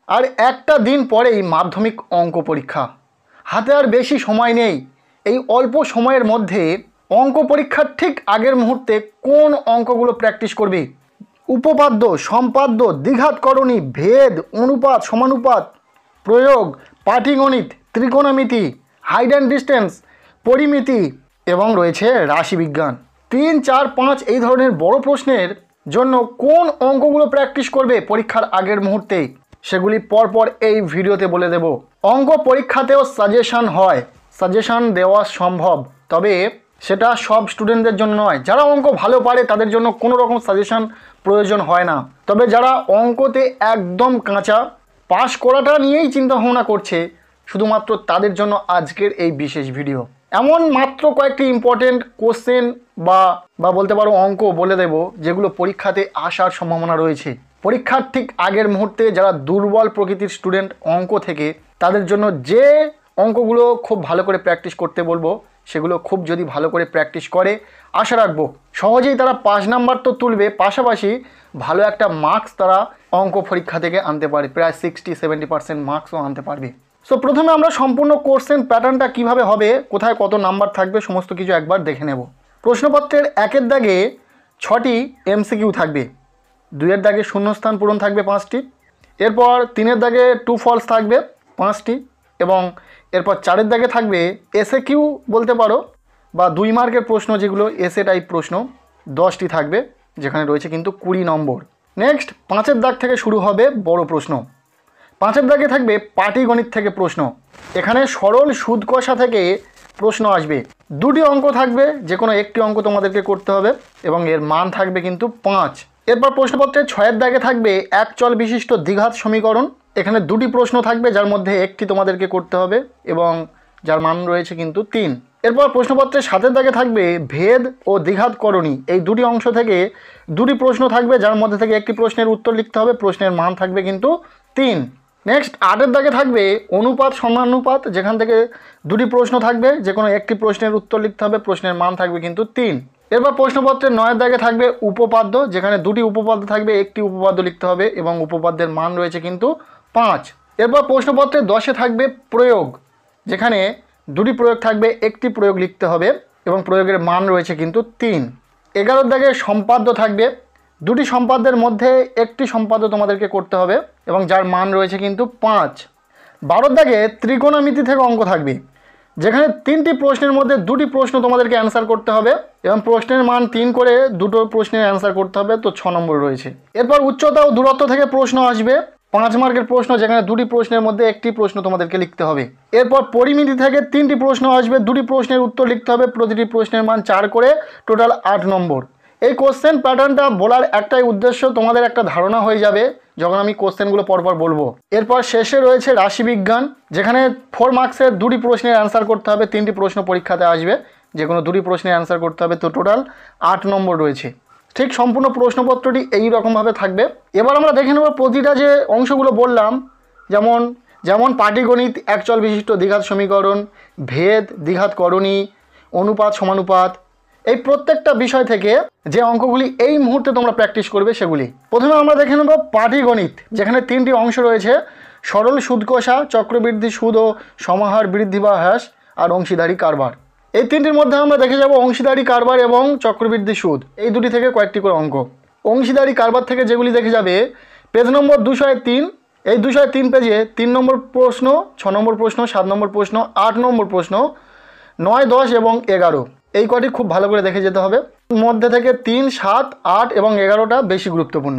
আর একটা দিন পরেই মাধ্যমিক অঙ্ক পরীক্ষা, হাতে আর বেশি সময় নেই। এই অল্প সময়ের মধ্যে অঙ্ক পরীক্ষার ঠিক আগের মুহূর্তে কোন অঙ্কগুলো প্র্যাকটিস করবে? উপপাদ্য, সম্পাদ্য, দ্বিঘাতকরণী, ভেদ, অনুপাত, সমানুপাত, প্রয়োগ, পাটিগণিত, ত্রিকোণমিতি, হাইট অ্যান্ড ডিস্টেন্স, পরিমিতি এবং রয়েছে রাশিবিজ্ঞান। 3, 4, 5 এই ধরনের বড় প্রশ্নের জন্য কোন অঙ্কগুলো প্র্যাকটিস করবে পরীক্ষার আগের মুহূর্তে, সেগুলি পরপর এই ভিডিওতে বলে দেব। অঙ্ক পরীক্ষাতেও সাজেশান হয়, সাজেশান দেওয়া সম্ভব, তবে সেটা সব স্টুডেন্টদের জন্য নয়। যারা অঙ্ক ভালো পারে তাদের জন্য কোনো রকম সাজেশান প্রয়োজন হয় না, তবে যারা অঙ্কতে একদম কাঁচা, পাস করাটা নিয়েই চিন্তাভাবনা করছে, শুধুমাত্র তাদের জন্য আজকের এই বিশেষ ভিডিও। এমন মাত্র কয়েকটি ইম্পর্টেন্ট কোশ্চেন বা বলতে পারো অঙ্ক বলে দেব যেগুলো পরীক্ষাতে আসার সম্ভাবনা রয়েছে। পরীক্ষার ঠিক আগের মুহূর্তে যারা দুর্বল প্রকৃতির স্টুডেন্ট অঙ্ক থেকে, তাদের জন্য যে অঙ্কগুলো খুব ভালো করে প্র্যাকটিস করতে বলবো, সেগুলো খুব যদি ভালো করে প্র্যাকটিস করে আশা রাখবো সহজেই তারা 5 নাম্বার তো তুলবে, পাশাপাশি ভালো একটা মার্কস তারা অঙ্ক পরীক্ষা থেকে আনতে পারে, প্রায় 60-70% মার্কসও আনতে পারবে। সো প্রথমে আমরা সম্পূর্ণ কোশ্চেন প্যাটার্নটা কিভাবে হবে, কোথায় কত নাম্বার থাকবে, সমস্ত কিছু একবার দেখে নেব। প্রশ্নপত্রের 1-এর দাগে 6টি MCQ থাকবে, 2-এর দাগে শূন্যস্থান পূরণ থাকবে 5টি, এরপর 3-এর দাগে ট্রু ফলস থাকবে 5টি, এবং এরপর 4-এর দাগে থাকবে SAQ বলতে পারো, বা 2 মার্কের প্রশ্ন যেগুলো এসএ টাইপ প্রশ্ন 10টি থাকবে, যেখানে রয়েছে কিন্তু 20 নম্বর। নেক্সট 5-এর দাগ থেকে শুরু হবে বড় প্রশ্ন। 5-এর দাগে থাকবে পাটিগণিত থেকে প্রশ্ন, এখানে সরল সুদ কষা থেকে প্রশ্ন আসবে। 2টি অঙ্ক থাকবে, যে কোনো একটি অঙ্ক তোমাদেরকে করতে হবে এবং এর মান থাকবে কিন্তু 5। এরপর প্রশ্নপত্রের 6-এর দাগে থাকবে এক চল বিশিষ্ট দ্বিঘাত সমীকরণ, এখানে 2টি প্রশ্ন থাকবে, যার মধ্যে একটি তোমাদেরকে করতে হবে এবং যার মান রয়েছে কিন্তু 3। এরপর প্রশ্নপত্রের 7-এর দাগে থাকবে ভেদ ও দ্বিঘাতকরণী, এই 2টি অংশ থেকে 2টি প্রশ্ন থাকবে, যার মধ্যে থেকে একটি প্রশ্নের উত্তর লিখতে হবে, প্রশ্নের মান থাকবে কিন্তু 3। নেক্সট 8-এর দাগে থাকবে অনুপাত সমানুপাত, যেখান থেকে 2টি প্রশ্ন থাকবে, যে কোনো একটি প্রশ্নের উত্তর লিখতে হবে, প্রশ্নের মান থাকবে কিন্তু 3। এরপর প্রশ্নপত্রের 9-এর দাগে থাকবে উপপাদ্য, যেখানে 2টি উপপাদ্য থাকবে, একটি উপপাদ্য লিখতে হবে এবং উপপাদ্যের মান রয়েছে কিন্তু 5। এরপর প্রশ্নপত্রের 10-এ থাকবে প্রয়োগ, যেখানে 2টি প্রয়োগ থাকবে, একটি প্রয়োগ লিখতে হবে এবং প্রয়োগের মান রয়েছে কিন্তু 3। 11-এর দাগে সম্পাদ্য থাকবে, 2টি সম্পাদ্যের মধ্যে একটি সম্পাদ্য তোমাদেরকে করতে হবে এবং যার মান রয়েছে কিন্তু 5। 12-এর দাগে ত্রিকোণমিতি থেকে অঙ্ক থাকবে, যেখানে 3টি প্রশ্নের মধ্যে 2টি প্রশ্ন তোমাদেরকে অ্যান্সার করতে হবে এবং প্রশ্নের মান 3 করে 2টো প্রশ্নের অ্যান্সার করতে হবে, তো 6 নম্বর রয়েছে। এরপর উচ্চতা ও দূরত্ব থেকে প্রশ্ন আসবে, 5 মার্কের প্রশ্ন, যেখানে 2টি প্রশ্নের মধ্যে একটি প্রশ্ন তোমাদেরকে লিখতে হবে। এরপর পরিমিতি থেকে 3টি প্রশ্ন আসবে, 2টি প্রশ্নের উত্তর লিখতে হবে, প্রতিটি প্রশ্নের মান 4 করে, টোটাল 8 নম্বর। এই কোশ্চেন প্যাটার্নটা বলার একটাই উদ্দেশ্য, তোমাদের একটা ধারণা হয়ে যাবে যখন আমি কোশ্চেনগুলো পরপর বলবো। এরপর শেষে রয়েছে রাশিবিজ্ঞান, যেখানে 4 মার্কসের 2টি প্রশ্নের অ্যান্সার করতে হবে, 3টি প্রশ্ন পরীক্ষাতে আসবে, যে কোনো 2টি প্রশ্নের অ্যান্সার করতে হবে, তো টোটাল 8 নম্বর রয়েছে। ঠিক সম্পূর্ণ প্রশ্নপত্রটি এই রকমভাবে থাকবে। এবার আমরা দেখে নেব প্রতিটা যে অংশগুলো বললাম, যেমন পাটিগণিত, এক চল বিশিষ্ট দ্বিঘাত সমীকরণ, ভেদ, দ্বিঘাতকরণী, অনুপাত সমানুপাত, এই প্রত্যেকটা বিষয় থেকে যে অঙ্কগুলি এই মুহূর্তে তোমরা প্র্যাকটিস করবে সেগুলি। প্রথমে আমরা দেখে নেব পাটিগণিত, যেখানে 3টি অংশ রয়েছে, সরল সুদ কষা, চক্রবৃদ্ধি সুদ ও সমাহার বৃদ্ধি বা হ্রাস, আর অংশীদারি কারবার। এই 3টির মধ্যে আমরা দেখে যাব অংশীদারি কারবার এবং চক্রবৃদ্ধি সুদ, এই 2টি থেকে কয়েকটি করে অঙ্ক। অংশীদারি কারবার থেকে যেগুলি দেখে যাবে, পেজ নম্বর 203, এই 203 পেজে 3 নম্বর প্রশ্ন, 6 নম্বর প্রশ্ন, 7 নম্বর প্রশ্ন, 8 নম্বর প্রশ্ন, 9, 10 এবং 11, এই কটি খুব ভালো করে দেখে যেতে হবে। মধ্যে থেকে 3, 7, 8 এবং 11টা বেশি গুরুত্বপূর্ণ,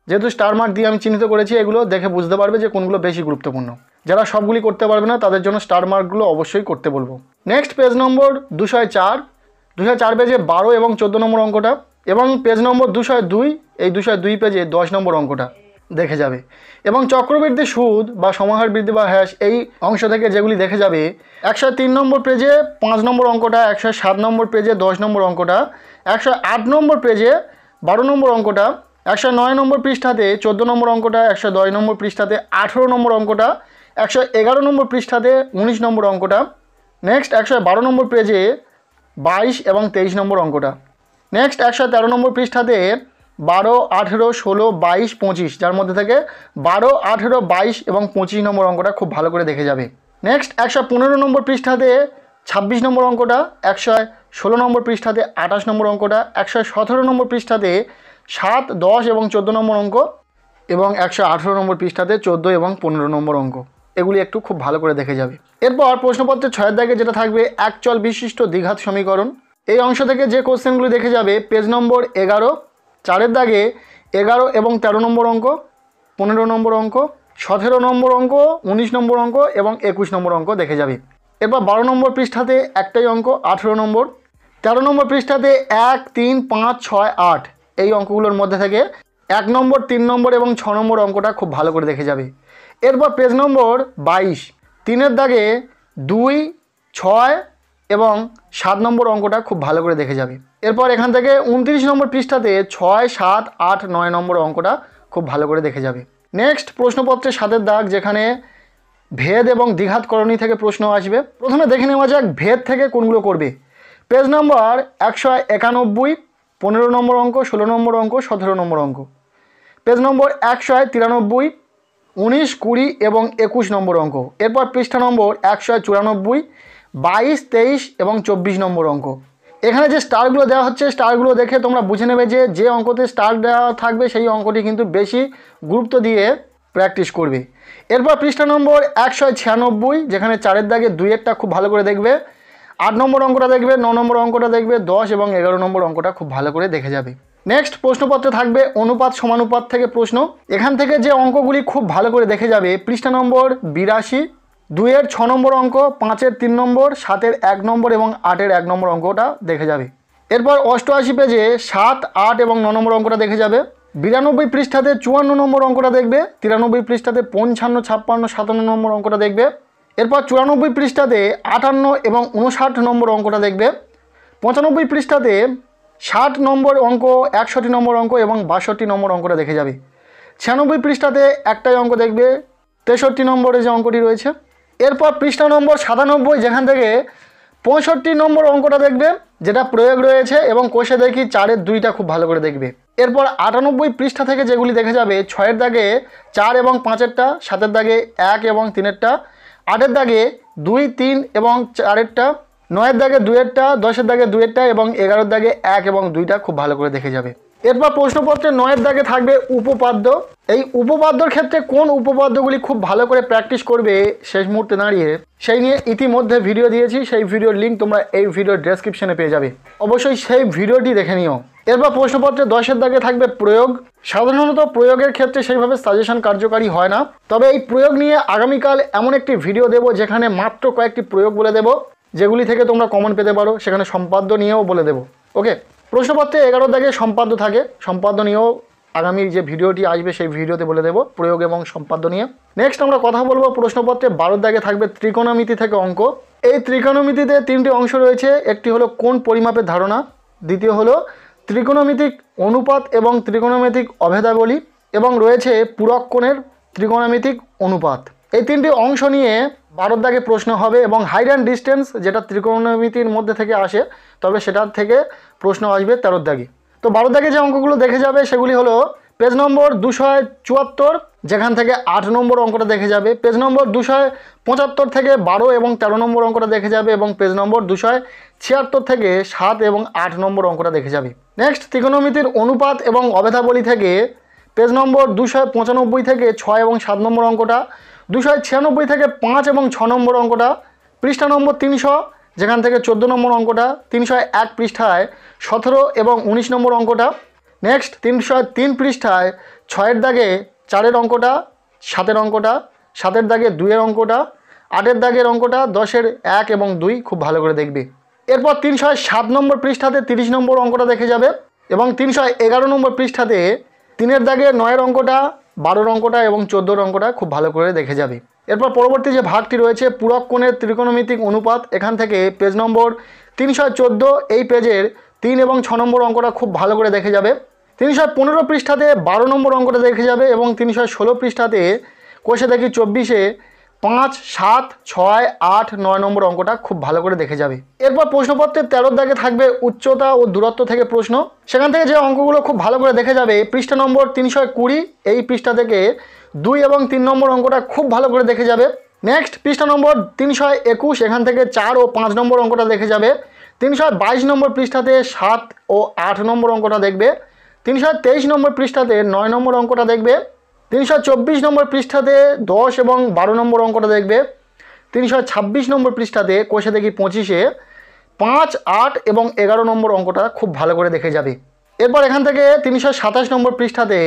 যেহেতু স্টার মার্ক দিয়ে আমি চিহ্নিত করেছি, এগুলো দেখে বুঝতে পারবে যে কোনগুলো বেশি গুরুত্বপূর্ণ। যারা সবগুলি করতে পারবে না তাদের জন্য স্টার মার্কগুলো অবশ্যই করতে বলবো। নেক্সট পেজ নম্বর 204 পেজে 12 এবং 14 নম্বর অঙ্কটা, এবং পেজ নম্বর 202, এই 202 পেজে 10 নম্বর অঙ্কটা দেখে যাবে। এবং চক্রবৃদ্ধি সুদ বা সমাহার বৃদ্ধি বা হ্রাস, এই অংশ থেকে যেগুলি দেখে যাবে, 103 নম্বর পেজে 5 নম্বর অঙ্কটা, 107 নম্বর পেজে 10 নম্বর অঙ্কটা, 108 নম্বর পেজে 12 নম্বর অঙ্কটা, 109 নম্বর পৃষ্ঠাতে 14 নম্বর অঙ্কটা, 110 নম্বর পৃষ্ঠাতে 18 নম্বর অঙ্কটা, 111 নম্বর পৃষ্ঠাতে 19 নম্বর অঙ্কটা। নেক্সট 112 নম্বর পেজে 22 এবং 23 নম্বর অঙ্কটা। নেক্সট 113 নম্বর পৃষ্ঠাতে 12, 18, 16, 22, 25, যার মধ্যে থেকে 12, 18, 22 এবং 25 নম্বর অঙ্কটা খুব ভালো করে দেখে যাবে। নেক্সট 115 নম্বর পৃষ্ঠাতে 26 নম্বর অঙ্কটা, 116 নম্বর পৃষ্ঠাতে 28 নম্বর অঙ্কটা, 117 নম্বর পৃষ্ঠাতে 7, 10 এবং 14 নম্বর অঙ্ক, এবং 118 নম্বর পৃষ্ঠাতে 14 এবং 15 নম্বর অঙ্ক। এগুলি একটু খুব ভালো করে দেখে যাবে। এরপর প্রশ্নপত্রের 6 দাগে যেটা থাকবে এক চল বিশিষ্ট দ্বিঘাত সমীকরণ, এই অংশ থেকে যে কোশ্চেনগুলি দেখে যাবে পেজ নম্বর 11, 4 দাগে 11 এবং 13 নম্বর অঙ্ক, 15 নম্বর অঙ্ক, 17 নম্বর অঙ্ক, 19 নম্বর অঙ্ক এবং 21 নম্বর অঙ্ক দেখে যাবে। এরপর 12 নম্বর পৃষ্ঠাতে একটাই অঙ্ক, 18 নম্বর, 13 নম্বর পৃষ্ঠাতে 1, 3, 5, 6, 8 এই অঙ্কগুলোর মধ্যে থেকে 1 নম্বর, 3 নম্বর এবং 6 নম্বর অঙ্কটা খুব ভালো করে দেখে যাবে। এরপর পেজ নম্বর 22, 3 দাগে 2, 6 এবং 7 নম্বর অঙ্কটা খুব ভালো করে দেখে যাবে। এরপর এখান থেকে 29 নম্বর পৃষ্ঠাতে 6, 7, 8, 9 নম্বর অঙ্কটা খুব ভালো করে দেখে যাবে। নেক্সট প্রশ্নপত্রের 7 দাগ, যেখানে ভেদ এবং দ্বিঘাত করণী থেকে প্রশ্ন আসবে। প্রথমে দেখে নেওয়া যাক ভেদ থেকে কোনগুলো করবে। পেজ নম্বর 191, 15 নম্বর অঙ্ক, 16 নম্বর অঙ্ক, 17 নম্বর অঙ্ক। পেজ নম্বর 193, 19, 20 এবং 21 নম্বর অঙ্ক। এরপর পৃষ্ঠা নম্বর 194, 22, 23 এবং 24 নম্বর অঙ্ক। এখানে যে স্টারগুলো দেওয়া হচ্ছে, স্টারগুলো দেখে তোমরা বুঝে নেবে যে অঙ্কতে স্টার দেওয়া থাকবে সেই অঙ্কটি কিন্তু বেশি গুরুত্ব দিয়ে প্র্যাকটিস করবে। এরপর পৃষ্ঠা নম্বর 196, যেখানে 4 দাগে 2-এরটা খুব ভালো করে দেখবে, 8 নম্বর অঙ্কটা দেখবে, 9 নম্বর অঙ্কটা দেখবে, 10 এবং 11 নম্বর অঙ্কটা খুব ভালো করে দেখে যাবে। নেক্সট প্রশ্নপত্রে থাকবে অনুপাত সমানুপাত থেকে প্রশ্ন। এখান থেকে যে অঙ্কগুলি খুব ভালো করে দেখে যাবে, পৃষ্ঠা নম্বর 82, 2-এর 6 নম্বর অঙ্ক, 5-এর 3 নম্বর, 7-এর 1 নম্বর এবং 8-এর 1 নম্বর অঙ্কটা দেখে যাবে। এরপর 88 পেজে 7, 8 এবং 9 নম্বর অঙ্কটা দেখে যাবে। 92 পৃষ্ঠাতে 54 নম্বর অঙ্কটা দেখবে। 93 পৃষ্ঠাতে 55, 56, 57 নম্বর অঙ্কটা দেখবে। এরপর 94 পৃষ্ঠাতে 58 এবং 59 নম্বর অঙ্কটা দেখবে। 95 পৃষ্ঠাতে 60 নম্বর অঙ্ক, 61 নম্বর অঙ্ক এবং 62 নম্বর অঙ্কটা দেখে যাবে। 96 পৃষ্ঠাতে একটাই অঙ্ক দেখবে, 63 নম্বরে যে অঙ্কটি রয়েছে। এরপর পৃষ্ঠা নম্বর 97, যেখান থেকে 65 নম্বর অঙ্কটা দেখবে, যেটা প্রয়োগ রয়েছে এবং কোষে দেখি 4-এর 2টা খুব ভালো করে দেখবে। এরপর 98 পৃষ্ঠা থেকে যেগুলি দেখে যাবে, 6-এর দাগে 4 এবং 5-এরটা, 7-এর দাগে 1 এবং 3-এরটা, 8-এর দাগে 2, 3 এবং 4-এরটা, 9-এর দাগে 2-এরটা, 10-এর দাগে 2-এরটা এবং 11-এর দাগে 1 এবং 2টা খুব ভালো করে দেখে যাবে। এরপর প্রশ্নপত্রে 9-এর দাগে থাকবে উপপাদ্য। এই উপপাদ্যর ক্ষেত্রে কোন উপপাদ্যগুলি খুব ভালো করে প্র্যাকটিস করবে শেষ মুহূর্তে দাঁড়িয়ে, সেই নিয়ে ইতিমধ্যে ভিডিও দিয়েছি। সেই ভিডিওর লিঙ্ক তোমরা এই ভিডিওর ডেসক্রিপশনে পেয়ে যাবে, অবশ্যই সেই ভিডিওটি দেখে নিও। এরপর প্রশ্নপত্রে 10-এর দাগে থাকবে প্রয়োগ। সাধারণত প্রয়োগের ক্ষেত্রে সেইভাবে সাজেশন কার্যকারী হয় না, তবে এই প্রয়োগ নিয়ে আগামীকাল এমন একটি ভিডিও দেব যেখানে মাত্র কয়েকটি প্রয়োগ বলে দেব, যেগুলি থেকে তোমরা কমন পেতে পারো। সেখানে সম্পাদ্য নিয়েও বলে দেব। ওকে, প্রশ্নপত্রে 11 দাগে সম্পাদ্য থাকে, সম্পাদ্য নিয়েও আগামী যে ভিডিওটি আসবে সেই ভিডিওতে বলে দেব প্রয়োগ এবং সম্পাদ্য নিয়ে। নেক্সট আমরা কথা বলবো প্রশ্নপত্রে 12 দাগে থাকবে ত্রিকোণমিতি থেকে অঙ্ক। এই ত্রিকোণমিতিতে 3টি অংশ রয়েছে। একটি হলো কোণ পরিমাপের ধারণা, দ্বিতীয় হলো ত্রিকোণমিতিক অনুপাত এবং ত্রিকোণমিতিক অভেদাবলী, এবং রয়েছে পূরক কোণের ত্রিকোণমিতিক অনুপাত। এই 3টি অংশ নিয়ে 12 দাগে প্রশ্ন হবে, এবং হাইট অ্যান্ড ডিস্টেন্স যেটা ত্রিকোণমিতির মধ্যে থেকে আসে, তবে সেটার থেকে প্রশ্ন আসবে 13 দাগে। তো 12 দাগে যে অঙ্কগুলো দেখে যাবে সেগুলি হলো পেজ নম্বর 274, যেখান থেকে 8 নম্বর অঙ্কটা দেখে যাবে। পেজ নম্বর 275 থেকে 12 এবং 13 নম্বর অঙ্কটা দেখে যাবে, এবং পেজ নম্বর 276 থেকে 7 এবং 8 নম্বর অঙ্কটা দেখে যাবে। নেক্সট ত্রিকোণমিতির অনুপাত এবং অভেদাবলী থেকে পেজ নম্বর 295 থেকে 6 এবং 7 নম্বর অঙ্কটা, 296 থেকে 5 এবং 6 নম্বর অঙ্কটা, পৃষ্ঠা নম্বর 300, যেখান থেকে 14 নম্বর অঙ্কটা, 301 পৃষ্ঠায় 17 এবং 19 নম্বর অঙ্কটা। নেক্সট 303 পৃষ্ঠায় 6-এর দাগে 4-এর অঙ্কটা, 7-এর অঙ্কটা, 7-এর দাগে 2-এর অঙ্কটা, 8-এর দাগের অঙ্কটা, 10-এর 1 এবং 2 খুব ভালো করে দেখবে। এরপর 307 নম্বর পৃষ্ঠাতে 30 নম্বর অঙ্কটা দেখে যাবে, এবং 311 নম্বর পৃষ্ঠাতে 3-এর দাগে 9-এর অঙ্কটা, 12-এর অঙ্কটা এবং 14-এর অঙ্কটা খুব ভালো করে দেখে যাবে। এরপর পরবর্তী যে ভাগটি রয়েছে পূরক কোণের ত্রিকোণমিতিক অনুপাত, এখান থেকে পেজ নম্বর 314 এই পেজের 3 এবং 6 নম্বর অঙ্কটা খুব ভালো করে দেখে যাবে। 315 পৃষ্ঠাতে 12 নম্বর অঙ্কটা দেখে যাবে, এবং 316 পৃষ্ঠাতে কোষে দেখি 24-এ 5, 7, 6, 8, 9 নম্বর অঙ্কটা খুব ভালো করে দেখে যাবে। এরপর প্রশ্নপত্রের 13 দাগে থাকবে উচ্চতা ও দূরত্ব থেকে প্রশ্ন। সেখান থেকে যে অঙ্কগুলো খুব ভালো করে দেখে যাবে, পৃষ্ঠা নম্বর 320 এই পৃষ্ঠা থেকে 2 এবং 3 নম্বর অঙ্কটা খুব ভালো করে দেখে যাবে। নেক্সট পৃষ্ঠা নম্বর 321 এখান থেকে 4 ও 5 নম্বর অঙ্কটা দেখে যাবে। 322 নম্বর পৃষ্ঠাতে 7 ও 8 নম্বর অঙ্কটা দেখবে। 323 নম্বর পৃষ্ঠাতে 9 নম্বর অঙ্কটা দেখবে। 324 নম্বর পৃষ্ঠাতে 10 এবং 12 নম্বর অঙ্কটা দেখবে। 326 নম্বর পৃষ্ঠাতে কোষে দেখি 25-এ 5, 8 এবং 11 নম্বর অঙ্কটা খুব ভালো করে দেখে যাবে। এরপর এখান থেকে 327 নম্বর পৃষ্ঠাতে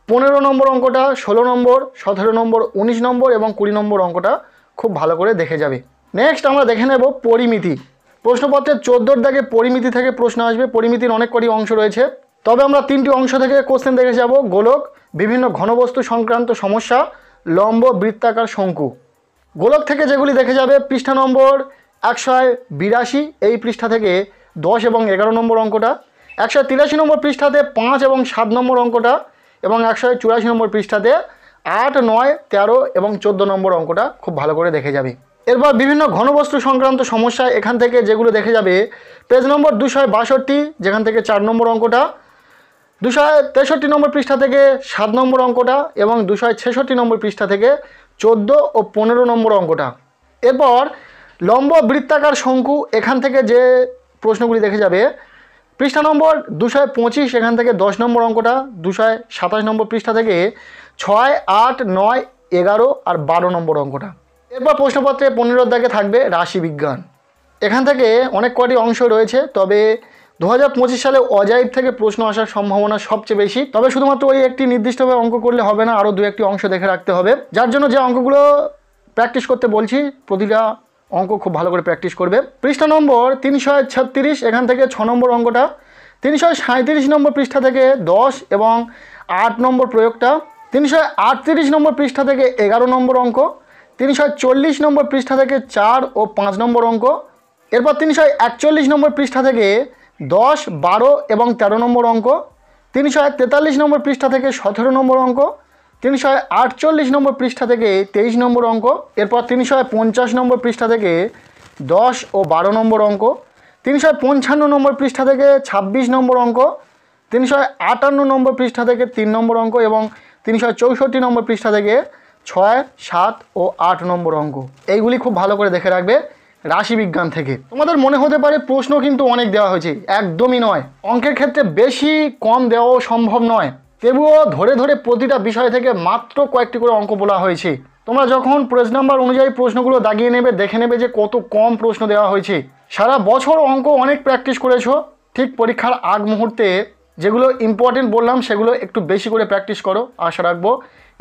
15 নম্বর অঙ্কটা, 16 নম্বর, 17 নম্বর, 19 নম্বর এবং 20 নম্বর অঙ্কটা খুব ভালো করে দেখে যাবে। নেক্সট আমরা দেখে নেব পরিমিতি। প্রশ্নপত্রের 14 দাগে পরিমিতি থেকে প্রশ্ন আসবে। পরিমিতির অনেক কটি অংশ রয়েছে, তবে আমরা 3টি অংশ থেকে কোশ্চেন দেখে যাব। গোলক, বিভিন্ন ঘনবস্তু সংক্রান্ত সমস্যা, লম্ব বৃত্তাকার শঙ্কু। গোলক থেকে যেগুলি দেখে যাবে, পৃষ্ঠা নম্বর 182 এই পৃষ্ঠা থেকে 10 এবং 11 নম্বর অঙ্কটা, 183 নম্বর পৃষ্ঠাতে 5 এবং 7 নম্বর অঙ্কটা এবং 184 নম্বর পৃষ্ঠাতে 8, 9, 13 এবং 14 নম্বর অঙ্কটা খুব ভালো করে দেখে যাবে। এরপর বিভিন্ন ঘনবস্তু সংক্রান্ত সমস্যা এখান থেকে যেগুলো দেখে যাবে, পেজ নম্বর 262 যেখান থেকে 4 নম্বর অঙ্কটা, 263 নম্বর পৃষ্ঠা থেকে 7 নম্বর অঙ্কটা এবং 266 নম্বর পৃষ্ঠা থেকে 14 ও 15 নম্বর অঙ্কটা। এরপর লম্ব বৃত্তাকার শঙ্কু এখান থেকে যে প্রশ্নগুলি দেখে যাবে, পৃষ্ঠা নম্বর 225 এখান থেকে 10 নম্বর অঙ্কটা, 227 নম্বর পৃষ্ঠা থেকে 6, 8, 9, 11 আর 12 নম্বর অঙ্কটা। এরপর প্রশ্নপত্রে 15 দাগে থাকবে রাশিবিজ্ঞান। এখান থেকে অনেক কটি অংশ রয়েছে, তবে 2025 সালে অজাইব থেকে প্রশ্ন আসার সম্ভাবনা সবচেয়ে বেশি। তবে শুধুমাত্র ওই একটি নির্দিষ্টভাবে অঙ্ক করলে হবে না, আরও 2-1টি অংশ দেখে রাখতে হবে। যার জন্য যে অঙ্কগুলো প্র্যাকটিস করতে বলছি, প্রতিটা অঙ্ক খুব ভালো করে প্র্যাকটিস করবে। পৃষ্ঠা নম্বর 336 এখান থেকে 6 নম্বর অঙ্কটা, 337 নম্বর পৃষ্ঠা থেকে 10 এবং 8 নম্বর প্রয়োগটা, 338 নম্বর পৃষ্ঠা থেকে 11 নম্বর অঙ্ক, 340 নম্বর পৃষ্ঠা থেকে 4 ও 5 নম্বর অঙ্ক। এরপর 341 নম্বর পৃষ্ঠা থেকে 10, 12 এবং 13 নম্বর অঙ্ক, 343 নম্বর পৃষ্ঠা থেকে 17 নম্বর অঙ্ক, 348 নম্বর পৃষ্ঠা থেকে 23 নম্বর অঙ্ক। এরপর 350 নম্বর পৃষ্ঠা থেকে 10 ও 12 নম্বর অঙ্ক, 355 নম্বর পৃষ্ঠা থেকে 26 নম্বর অঙ্ক, 358 নম্বর পৃষ্ঠা থেকে 3 নম্বর অঙ্ক এবং 364 নম্বর পৃষ্ঠা থেকে 6, 7 ও 8 নম্বর অঙ্ক। এইগুলি খুব ভালো করে দেখে রাখবে রাশিবিজ্ঞান থেকে। তোমাদের মনে হতে পারে প্রশ্ন কিন্তু অনেক দেওয়া হয়েছে, একদমই নয়। অঙ্কের ক্ষেত্রে বেশি কম দেওয়াও সম্ভব নয়, তবুও ধরে ধরে প্রতিটা বিষয় থেকে মাত্র কয়েকটি করে অঙ্ক বলা হয়েছে। তোমরা যখন পেজ নাম্বার অনুযায়ী প্রশ্নগুলো দাগিয়ে নেবে, দেখে নেবে যে কত কম প্রশ্ন দেওয়া হয়েছে। সারা বছর অঙ্ক অনেক প্র্যাকটিস করেছো, ঠিক পরীক্ষার আগ মুহূর্তে যেগুলো ইম্পর্টেন্ট বললাম সেগুলো একটু বেশি করে প্র্যাকটিস করো। আশা রাখবো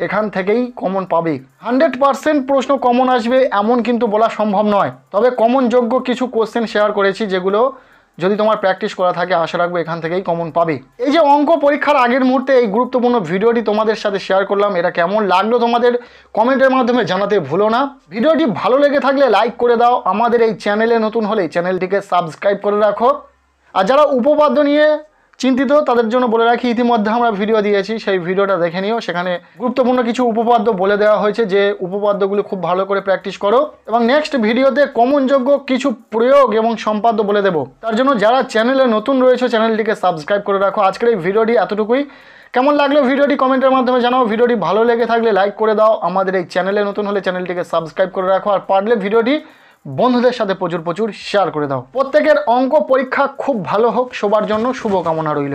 এখান থেকেই কমন পাবে। 100% প্রশ্ন কমন আসবে এমন কিন্তু বলা সম্ভব নয়, তবে কমন যোগ্য কিছু কোশ্চেন শেয়ার করেছি, যেগুলো যদি তোমার প্র্যাকটিস করা থাকে আশা রাখবো এখান থেকেই কমন পাবে। এই যে অঙ্ক পরীক্ষার আগের মুহূর্তে এই গুরুত্বপূর্ণ ভিডিওটি তোমাদের সাথে শেয়ার করলাম, এটা কেমন লাগলো তোমাদের কমেন্টের মাধ্যমে জানাতে ভুলো না। ভিডিওটি ভালো লেগে থাকলে লাইক করে দাও। আমাদের এই চ্যানেলে নতুন হলে চ্যানেলটিকে সাবস্ক্রাইব করে রাখো। আর যারা উপপাদ্য নিয়ে চিন্তিত তাদের জন্য বলে রাখি, ইতিমধ্যে আমরা ভিডিও দিয়েছি, সেই ভিডিওটা দেখে নিও। সেখানে গুরুত্বপূর্ণ কিছু উপপাদ্য বলে দেওয়া হয়েছে, যে উপপাদ্যগুলো খুব ভালো করে প্র্যাকটিস করো। এবং নেক্সট ভিডিওতে কমনযোগ্য কিছু প্রয়োগ এবং সম্পাদ্য বলে দেবো। তার জন্য যারা চ্যানেলে নতুন রয়েছে চ্যানেলটিকে সাবস্ক্রাইব করে রাখো। আজকের এই ভিডিওটি এতটুকুই। কেমন লাগলো ভিডিওটি কমেন্টের মাধ্যমে জানাও। ভিডিওটি ভালো লেগে থাকলে লাইক করে দাও। আমাদের এই চ্যানেলে নতুন হলে চ্যানেলটিকে সাবস্ক্রাইব করে রাখো। আর পারলে ভিডিওটি বন্ধুদের সাথে প্রচুর শেয়ার করে দাও। প্রত্যেকের অঙ্ক পরীক্ষা খুব ভালো হোক, সবার জন্য শুভকামনা রইল।